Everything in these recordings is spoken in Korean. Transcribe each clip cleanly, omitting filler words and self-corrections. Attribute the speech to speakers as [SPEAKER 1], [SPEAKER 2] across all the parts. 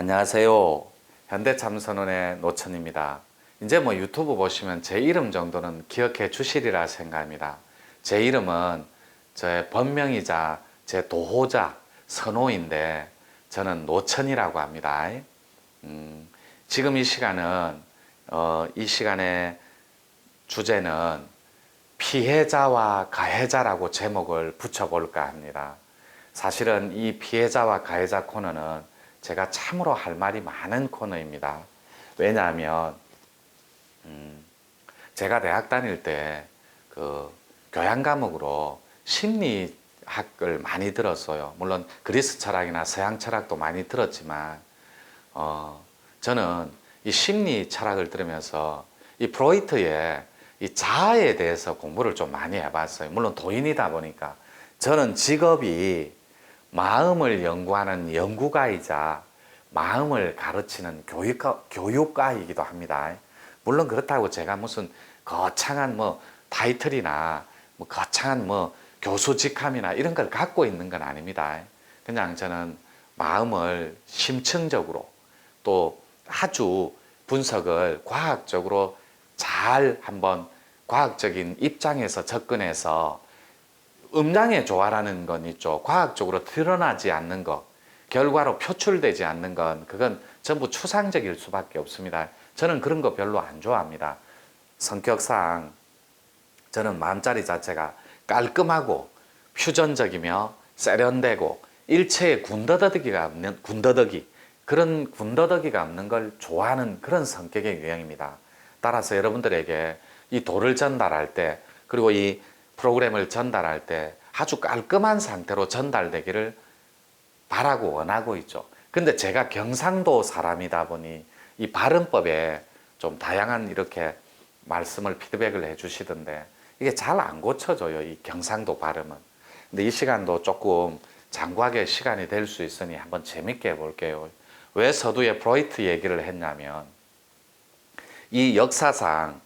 [SPEAKER 1] 안녕하세요. 현대참선원의 노천입니다. 이제 유튜브 보시면 제 이름 정도는 기억해 주시리라 생각합니다. 제 이름은 제 본명이자 제 도호자 선호인데 저는 노천이라고 합니다. 지금 이 시간은 이 시간의 주제는 피해자와 가해자라고 제목을 붙여볼까 합니다. 사실은 이 피해자와 가해자 코너는 제가 참으로 할 말이 많은 코너입니다. 왜냐하면 제가 대학 다닐 때 그 교양 과목으로 심리학을 많이 들었어요. 물론 그리스 철학이나 서양 철학도 많이 들었지만 저는 이 심리 철학을 들으면서 이 프로이트의 이 자아에 대해서 공부를 좀 많이 해봤어요. 물론 도인이다 보니까 저는 직업이 마음을 연구하는 연구가이자 마음을 가르치는 교육가이기도 합니다. 물론 그렇다고 제가 무슨 거창한 타이틀이나 거창한 교수 직함이나 이런 걸 갖고 있는 건 아닙니다. 그냥 저는 마음을 심층적으로 또 아주 분석을 과학적으로 잘 한번 과학적인 입장에서 접근해서 음양의 조화라는 건 있죠. 과학적으로 드러나지 않는 것, 결과로 표출되지 않는 건 그건 전부 추상적일 수밖에 없습니다. 저는 그런 거 별로 안 좋아합니다. 성격상 저는 마음자리 자체가 깔끔하고 퓨전적이며 세련되고 일체의 그런 군더더기가 없는 걸 좋아하는 그런 성격의 유형입니다. 따라서 여러분들에게 이 도를 전달할 때 그리고 이 프로그램을 전달할 때 아주 깔끔한 상태로 전달되기를 바라고 원하고 있죠. 근데 제가 경상도 사람이다 보니 이 발음법에 좀 다양한 이렇게 말씀을 피드백을 해주시던데 이게 잘 안 고쳐져요. 이 경상도 발음은. 근데 이 시간도 조금 장구하게 시간이 될 수 있으니 한번 재밌게 해볼게요. 왜 서두에 프로이트 얘기를 했냐면 이 역사상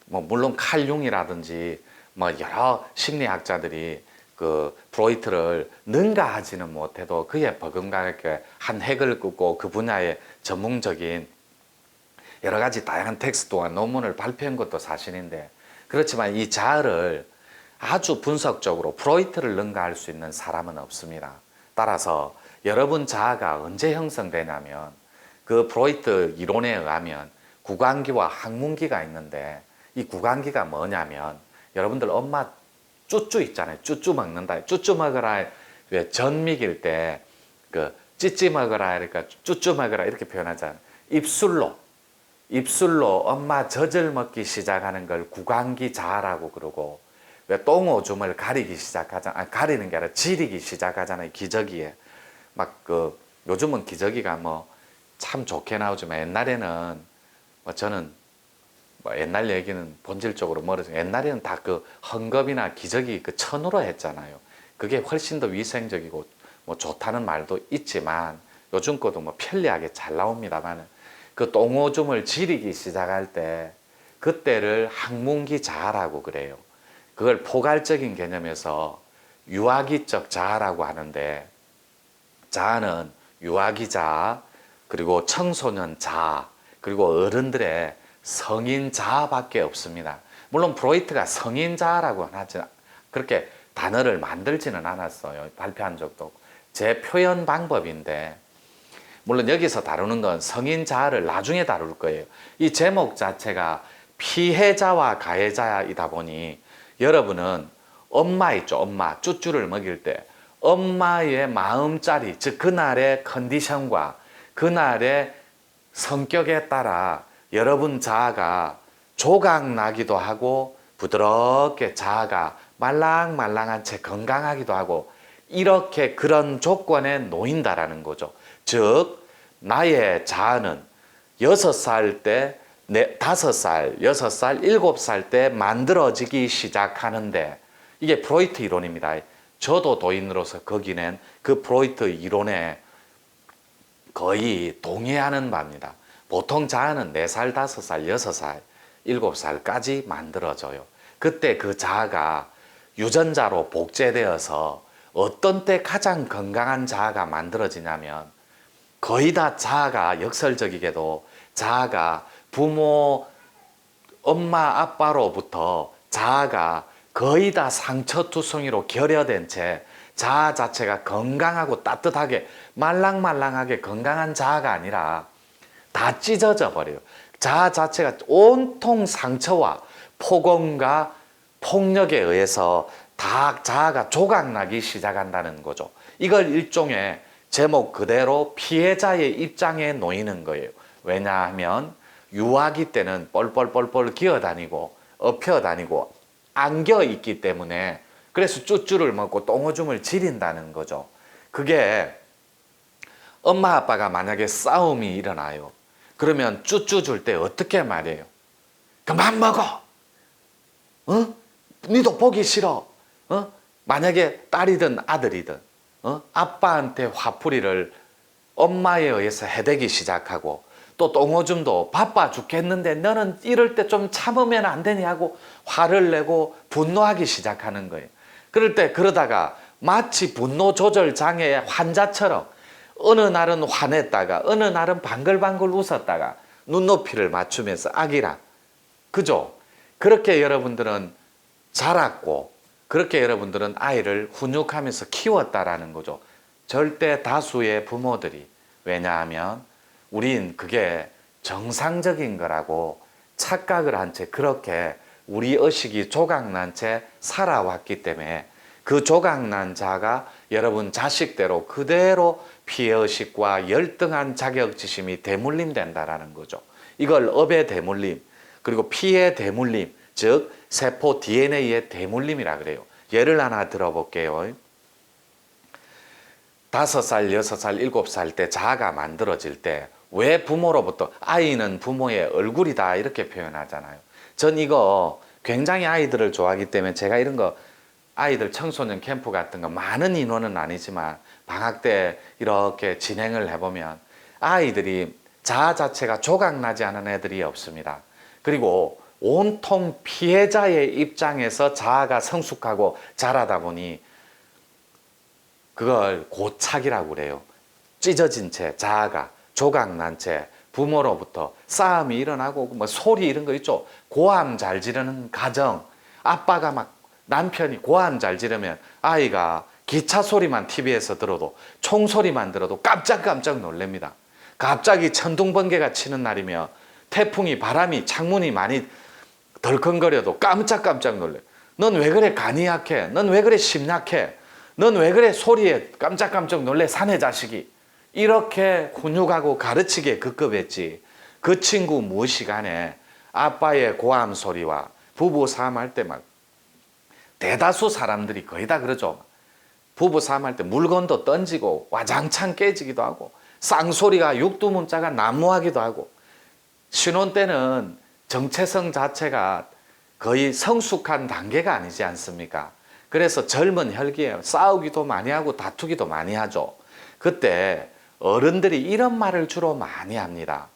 [SPEAKER 1] 물론 칼 융이라든지 여러 심리학자들이 그 프로이트를 능가하지는 못해도 그에 버금가게 한 획을 긋고 그 분야의 전문적인 여러 가지 다양한 텍스트와 논문을 발표한 것도 사실인데 그렇지만 이 자아를 아주 분석적으로 프로이트를 능가할 수 있는 사람은 없습니다. 따라서 여러분 자아가 언제 형성되냐면 그 프로이트 이론에 의하면 구강기와 항문기가 있는데 이 구강기가 뭐냐면 여러분들 엄마 쭈쭈 있잖아요. 쭈쭈 먹는다. 쭈쭈 먹어라. 왜 전 먹일 때 그 찌찌 먹어라. 그러니까 쭈쭈 먹어라 이렇게 표현하잖아요. 입술로 엄마 젖을 먹기 시작하는 걸 구강기 자아라고 그러고 왜 똥오줌을 가리기 시작하잖아. 가리는 게 아니라 지리기 시작하잖아요. 기저귀에. 요즘은 기저귀가 참 좋게 나오지만 옛날에는 저는 옛날 얘기는 본질적으로 멀어져. 옛날에는 다 그 헝겊이나 기저귀 그 천으로 했잖아요. 그게 훨씬 더 위생적이고 좋다는 말도 있지만 요즘 것도 편리하게 잘 나옵니다만 그 똥오줌을 지리기 시작할 때 그때를 항문기 자아라고 그래요. 그걸 포괄적인 개념에서 유아기적 자아라고 하는데 자아는 유아기 자아 그리고 청소년 자아 그리고 어른들의 성인 자아밖에 없습니다. 물론 프로이트가 성인 자아라고 하지 그렇게 단어를 만들지는 않았어요. 발표한 적도 없고. 제 표현 방법인데 물론 여기서 다루는 건 성인 자아를 나중에 다룰 거예요. 이 제목 자체가 피해자와 가해자이다 보니 여러분은 엄마 있죠. 엄마 쭈쭈를 먹일 때 엄마의 마음자리 즉 그날의 컨디션과 그날의 성격에 따라 여러분 자아가 조각나기도 하고 부드럽게 자아가 말랑말랑한 채 건강하기도 하고 이렇게 그런 조건에 놓인다라는 거죠. 즉 나의 자아는 6살 때 5살, 6살, 7살 때 만들어지기 시작하는데 이게 프로이트 이론입니다. 저도 도인으로서 거기는 그 프로이트 이론에 거의 동의하는 바입니다. 보통 자아는 4살, 5살, 6살, 7살까지 만들어져요. 그때 그 자아가 유전자로 복제되어서 어떤 때 가장 건강한 자아가 만들어지냐면 거의 다 자아가 역설적이게도 자아가 부모, 엄마, 아빠로부터 자아가 거의 다 상처투성이로 결여된 채 자아 자체가 건강하고 따뜻하게 말랑말랑하게 건강한 자아가 아니라 다 찢어져 버려요. 자아 자체가 온통 상처와 폭언과 폭력에 의해서 다 자아가 조각나기 시작한다는 거죠. 이걸 일종의 제목 그대로 피해자의 입장에 놓이는 거예요. 왜냐하면 유아기 때는 뻘뻘뻘뻘 기어다니고 엎혀다니고 안겨 있기 때문에 그래서 쭈쭈를 먹고 똥오줌을 지린다는 거죠. 그게 엄마 아빠가 만약에 싸움이 일어나요. 그러면 쭈쭈 줄 때 어떻게 말해요? 그만 먹어. 어? 니도 보기 싫어. 어? 만약에 딸이든 아들이든 아빠한테 화풀이를 엄마에 의해서 해대기 시작하고 또 똥오줌도 바빠 죽겠는데 너는 이럴 때 좀 참으면 안 되냐고 화를 내고 분노하기 시작하는 거예요. 그럴 때 그러다가 마치 분노 조절 장애의 환자처럼 어느 날은 화냈다가 어느 날은 방글방글 웃었다가 눈높이를 맞추면서 아기랑 그죠? 그렇게 여러분들은 자랐고 그렇게 여러분들은 아이를 훈육하면서 키웠다라는 거죠. 절대 다수의 부모들이. 왜냐하면 우린 그게 정상적인 거라고 착각을 한 채 그렇게 우리 의식이 조각난 채 살아왔기 때문에 그 조각난 자가 여러분 자식대로 그대로 피해의식과 열등한 자격지심이 대물림된다라는 거죠. 이걸 업의 대물림 그리고 피해 대물림 즉 세포 DNA의 대물림이라 그래요. 예를 하나 들어볼게요. 5살, 6살, 7살 때 자아가 만들어질 때 왜 부모로부터 아이는 부모의 얼굴이다 이렇게 표현하잖아요. 전 이거 굉장히 아이들을 좋아하기 때문에 제가 이런 거 아이들 청소년 캠프 같은 거 많은 인원은 아니지만 방학 때 이렇게 진행을 해보면 아이들이 자아 자체가 조각나지 않은 애들이 없습니다. 그리고 온통 피해자의 입장에서 자아가 성숙하고 자라다 보니 그걸 고착이라고 그래요. 찢어진 채 자아가 조각난 채 부모로부터 싸움이 일어나고 뭐 소리 이런 거 있죠. 고함 잘 지르는 가정 아빠가 막 남편이 고함 잘 지르면 아이가 기차 소리만 TV에서 들어도 총소리만 들어도 깜짝깜짝 놀랍니다. 갑자기 천둥번개가 치는 날이며 태풍이 바람이 창문이 많이 덜컹거려도 깜짝깜짝 놀래. 넌 왜 그래 간이 약해? 넌 왜 그래 심약해? 넌 왜 그래 소리에 깜짝깜짝 놀래 사내 자식이? 이렇게 훈육하고 가르치기에 급급했지. 그 친구 무시간에 아빠의 고함 소리와 부부 싸움할 때 막 대다수 사람들이 거의 다 그러죠. 부부 싸움할 때 물건도 던지고 와장창 깨지기도 하고 쌍소리가 육두문자가 난무하기도 하고 신혼 때는 정체성 자체가 거의 성숙한 단계가 아니지 않습니까? 그래서 젊은 혈기에 싸우기도 많이 하고 다투기도 많이 하죠. 그때 어른들이 이런 말을 주로 많이 합니다.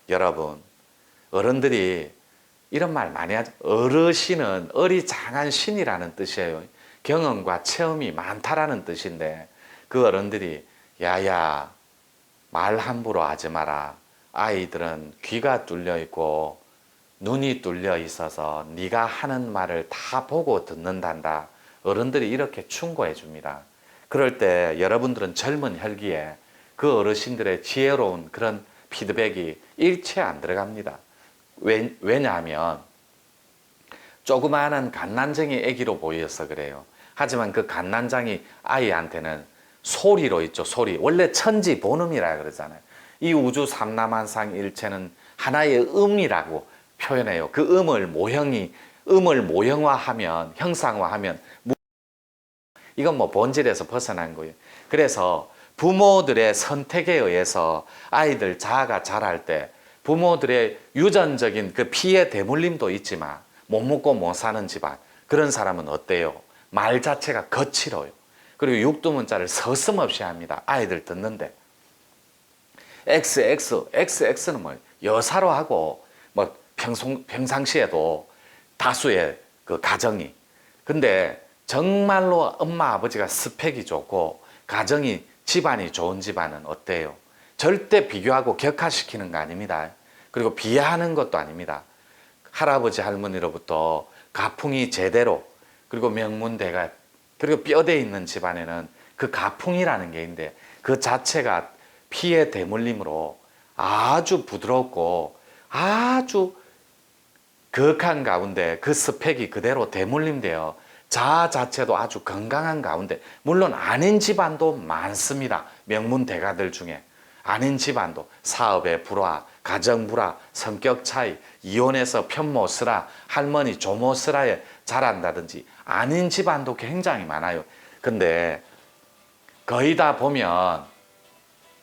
[SPEAKER 1] 여러분, 어른들이 이런 말 많이 하죠. 어르신은 어리장한 신이라는 뜻이에요. 경험과 체험이 많다라는 뜻인데 그 어른들이 야야 말 함부로 하지 마라. 아이들은 귀가 뚫려 있고 눈이 뚫려 있어서 네가 하는 말을 다 보고 듣는단다. 어른들이 이렇게 충고해 줍니다. 그럴 때 여러분들은 젊은 혈기에 그 어르신들의 지혜로운 그런 피드백이 일체 안 들어갑니다. 왜냐하면 조그마한 갓난쟁이 애기로 보여서 그래요. 하지만 그 갓난장이 아이한테는 소리로 있죠. 소리. 원래 천지 본음이라 그러잖아요. 이 우주 삼라만상 일체는 하나의 음이라고 표현해요. 그 음을 모형화하면 형상화하면 이건 뭐 본질에서 벗어난 거예요. 그래서 부모들의 선택에 의해서 아이들 자아가 자랄 때 부모들의 유전적인 그 피해 대물림도 있지만 못 먹고 못 사는 집안 그런 사람은 어때요? 말 자체가 거칠어요. 그리고 육두문자를 서슴없이 합니다. 아이들 듣는데 XX는 뭐 여사로 하고 뭐 평상시에도 다수의 그 가정이 근데 정말로 엄마 아버지가 스펙이 좋고 가정이 집안이 좋은 집안은 어때요? 절대 비교하고 격하시키는 거 아닙니다. 그리고 비하하는 것도 아닙니다. 할아버지 할머니로부터 가풍이 제대로, 그리고 명문대가, 그리고 뼈대 있는 집안에는 그 가풍이라는 게 있는데 그 자체가 피의 대물림으로 아주 부드럽고 아주 거한 가운데 그 스펙이 그대로 대물림되어 자아 자체도 아주 건강한 가운데, 물론 아닌 집안도 많습니다. 명문 대가들 중에 아닌 집안도 사업의 불화, 가정 불화, 성격 차이, 이혼해서 편모 쓰라, 할머니 조모 쓰라에 자란다든지 아닌 집안도 굉장히 많아요. 근데 거의 다 보면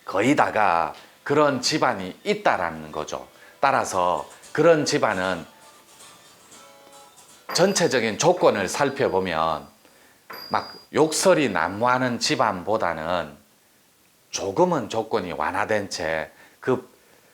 [SPEAKER 1] 거의 다가 그런 집안이 있다라는 거죠. 따라서 그런 집안은 전체적인 조건을 살펴보면 막 욕설이 난무하는 집안보다는 조금은 조건이 완화된 채 그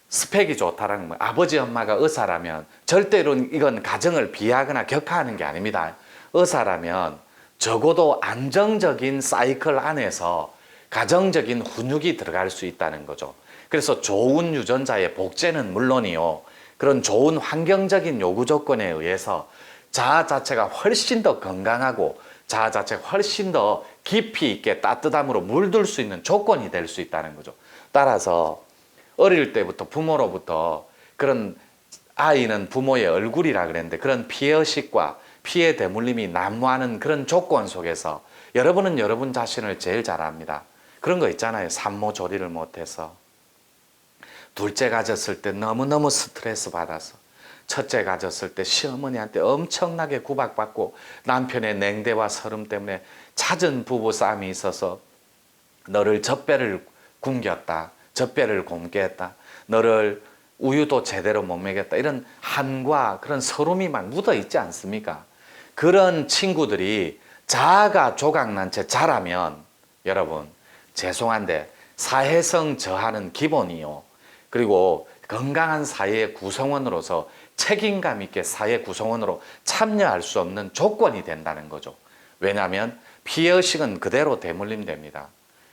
[SPEAKER 1] 스펙이 좋다라는 거예요. 아버지 엄마가 의사라면 절대로 이건 가정을 비하하거나 격하하는 게 아닙니다. 의사라면 적어도 안정적인 사이클 안에서 가정적인 훈육이 들어갈 수 있다는 거죠. 그래서 좋은 유전자의 복제는 물론이요, 그런 좋은 환경적인 요구 조건에 의해서 자아 자체가 훨씬 더 건강하고 자아 자체가 훨씬 더 깊이 있게 따뜻함으로 물들 수 있는 조건이 될 수 있다는 거죠. 따라서 어릴 때부터 부모로부터 그런, 아이는 부모의 얼굴이라 그랬는데 그런 피해의식과 피해 대물림이 난무하는 그런 조건 속에서 여러분은 여러분 자신을 제일 잘 압니다. 그런 거 있잖아요. 산모 조리를 못해서, 둘째 가졌을 때 너무너무 스트레스 받아서, 첫째 가졌을 때 시어머니한테 엄청나게 구박받고 남편의 냉대와 서름 때문에 잦은 부부싸움이 있어서 너를 젖배를 굶겼다, 젖배를 곰게 했다, 너를 우유도 제대로 못 먹였다, 이런 한과 그런 서름이 막 묻어 있지 않습니까? 그런 친구들이 자아가 조각난 채 자라면 여러분 죄송한데 사회성 저하는 기본이요, 그리고 건강한 사회의 구성원으로서 책임감 있게 사회 구성원으로 참여할 수 없는 조건이 된다는 거죠. 왜냐하면 피해의식은 그대로 대물림됩니다.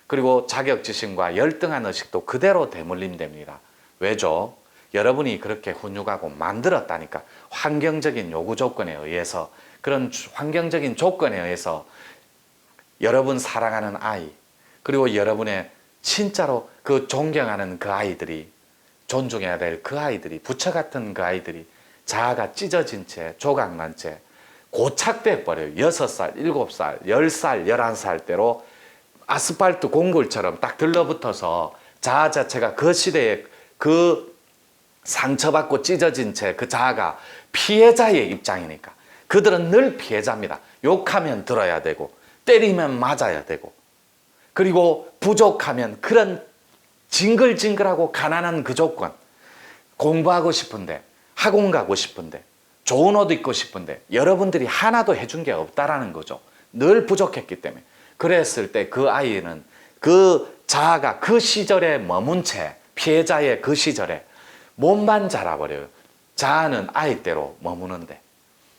[SPEAKER 1] 그리고 자격지심과 열등한 의식도 그대로 대물림됩니다. 왜죠? 여러분이 그렇게 훈육하고 만들었다니까. 환경적인 요구 조건에 의해서, 그런 환경적인 조건에 의해서 여러분 사랑하는 아이, 그리고 여러분의 진짜로 그 존경하는 그 아이들이, 존중해야 될 그 아이들이, 부처 같은 그 아이들이 자아가 찢어진 채, 조각난 채 고착돼 버려요. 6살, 7살, 10살, 11살 때로 아스팔트 공굴처럼 딱 들러붙어서 자아 자체가 그 시대에 그 상처받고 찢어진 채 그 자아가 피해자의 입장이니까 그들은 늘 피해자입니다. 욕하면 들어야 되고 때리면 맞아야 되고, 그리고 부족하면 그런 징글징글하고 가난한 그 조건, 공부하고 싶은데 학원 가고 싶은데 좋은 옷 입고 싶은데 여러분들이 하나도 해준 게 없다라는 거죠. 늘 부족했기 때문에. 그랬을 때 그 아이는 그 자아가 그 시절에 머문 채, 피해자의 그 시절에 몸만 자라버려요. 자아는 아이대로 머무는데.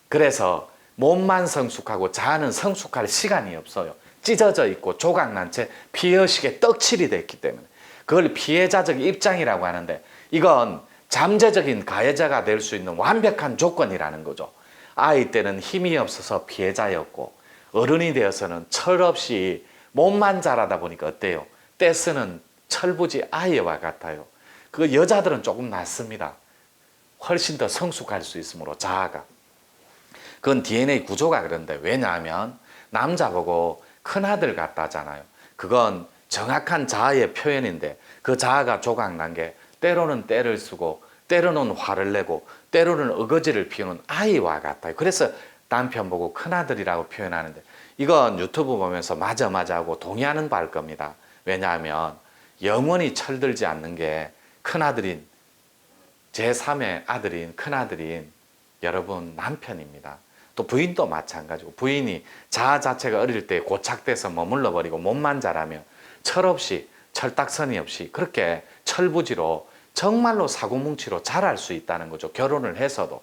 [SPEAKER 1] 그래서 몸만 성숙하고 자아는 성숙할 시간이 없어요. 찢어져 있고 조각난 채 피해의식에 떡칠이 됐기 때문에. 그걸 피해자적 입장이라고 하는데 이건 잠재적인 가해자가 될 수 있는 완벽한 조건이라는 거죠. 아이 때는 힘이 없어서 피해자였고 어른이 되어서는 철없이 몸만 자라다 보니까 어때요? 떼쓰는 철부지 아이와 같아요. 그 여자들은 조금 낫습니다. 훨씬 더 성숙할 수 있으므로 자아가. 그건 DNA 구조가 그런데, 왜냐하면 남자 보고 큰아들 같다잖아요. 그건 정확한 자아의 표현인데 그 자아가 조각난 게 때로는 때를 쓰고 때로는 화를 내고 때로는 어거지를 피우는 아이와 같아요. 그래서 남편 보고 큰아들이라고 표현하는데 이건 유튜브 보면서 맞아 하고 동의하는 바일 겁니다. 왜냐하면 영원히 철들지 않는 게 큰아들인, 제3의 아들인 큰아들인 여러분 남편입니다. 또 부인도 마찬가지고, 부인이 자아 자체가 어릴 때 고착돼서 머물러 버리고 몸만 자라면 철없이, 철딱서니 없이 그렇게 철부지로 정말로 사고뭉치로 자랄 수 있다는 거죠. 결혼을 해서도.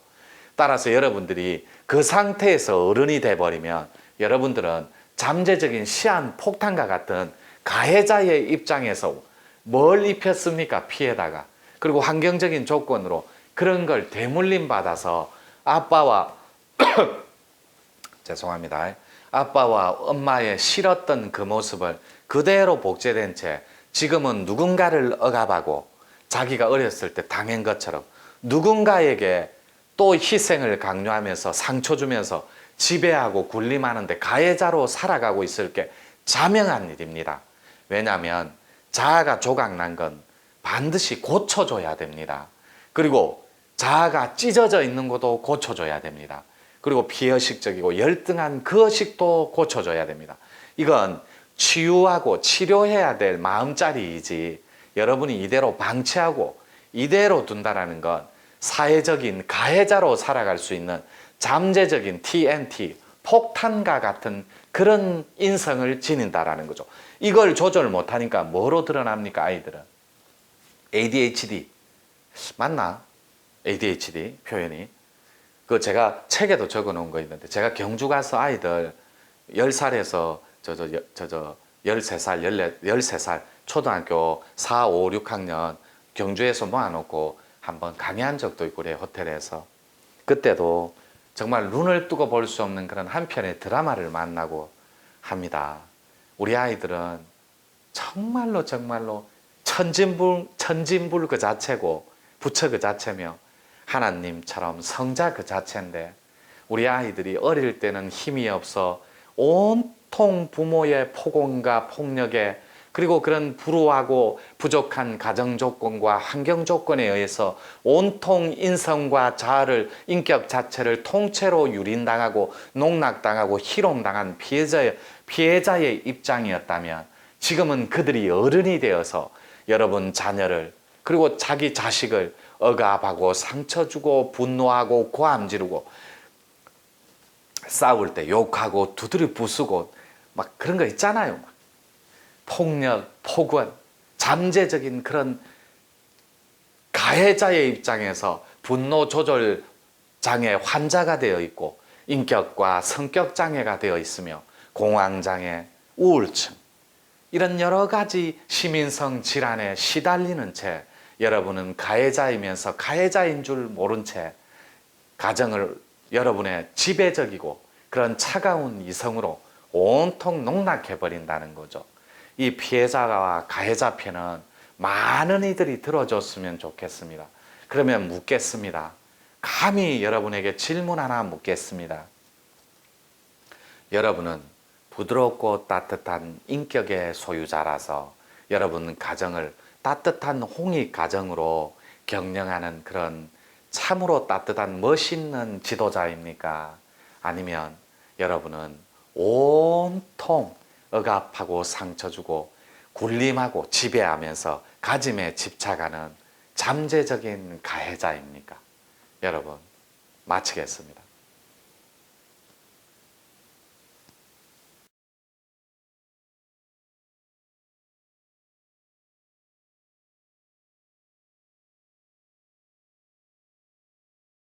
[SPEAKER 1] 따라서 여러분들이 그 상태에서 어른이 돼버리면 여러분들은 잠재적인 시한폭탄과 같은 가해자의 입장에서 뭘 입혔습니까? 피에다가. 그리고 환경적인 조건으로 그런 걸 대물림 받아서 아빠와 죄송합니다. 아빠와 엄마의 싫었던 그 모습을 그대로 복제된 채 지금은 누군가를 억압하고 자기가 어렸을 때 당한 것처럼 누군가에게 또 희생을 강요하면서 상처 주면서 지배하고 군림하는데 가해자로 살아가고 있을 게 자명한 일입니다. 왜냐하면 자아가 조각난 건 반드시 고쳐줘야 됩니다. 그리고 자아가 찢어져 있는 것도 고쳐줘야 됩니다. 그리고 비의식적이고 열등한 그 의식도 고쳐줘야 됩니다. 이건 치유하고 치료해야 될 마음자리이지 여러분이 이대로 방치하고 이대로 둔다라는 건 사회적인 가해자로 살아갈 수 있는 잠재적인 TNT, 폭탄과 같은 그런 인성을 지닌다라는 거죠. 이걸 조절 못하니까 뭐로 드러납니까, 아이들은? ADHD. 맞나? ADHD 표현이. 그 제가 책에도 적어 놓은 거 있는데, 제가 경주 가서 아이들 10살에서 13살, 13살, 초등학교 4, 5, 6학년 경주에서 모아놓고 한번 강의한 적도 있고 그래요, 호텔에서. 그때도 정말 눈을 뜨고 볼 수 없는 그런 한 편의 드라마를 만나고 합니다. 우리 아이들은 정말로 천진불 그 자체고 부처 그 자체며 하나님처럼 성자 그 자체인데 우리 아이들이 어릴 때는 힘이 없어 온통 부모의 폭언과 폭력에 그리고 그런 불우하고 부족한 가정 조건과 환경 조건에 의해서 온통 인성과 자아를 인격 자체를 통째로 유린당하고 농락당하고 희롱당한 피해자의 입장이었다면 지금은 그들이 어른이 되어서 여러분 자녀를 그리고 자기 자식을 억압하고 상처 주고 분노하고 고함 지르고 싸울 때 욕하고 두드려 부수고 막 그런 거 있잖아요. 폭력, 폭언, 잠재적인 그런 가해자의 입장에서 분노 조절 장애 환자가 되어 있고 인격과 성격 장애가 되어 있으며 공황 장애, 우울증 이런 여러 가지 시민성 질환에 시달리는 채 여러분은 가해자이면서 가해자인 줄 모른 채 가정을 여러분의 지배적이고 그런 차가운 이성으로 온통 농락해버린다는 거죠. 이 피해자와 가해자 편은 많은 이들이 들어줬으면 좋겠습니다. 그러면 묻겠습니다. 감히 여러분에게 질문 하나 묻겠습니다. 여러분은 부드럽고 따뜻한 인격의 소유자라서 여러분 가정을 따뜻한 홍익 가정으로 경영하는 그런 참으로 따뜻한 멋있는 지도자입니까? 아니면 여러분은 온통 억압하고 상처 주고 굴림하고 지배하면서 가짐에 집착하는 잠재적인 가해자입니까? 여러분 마치겠습니다.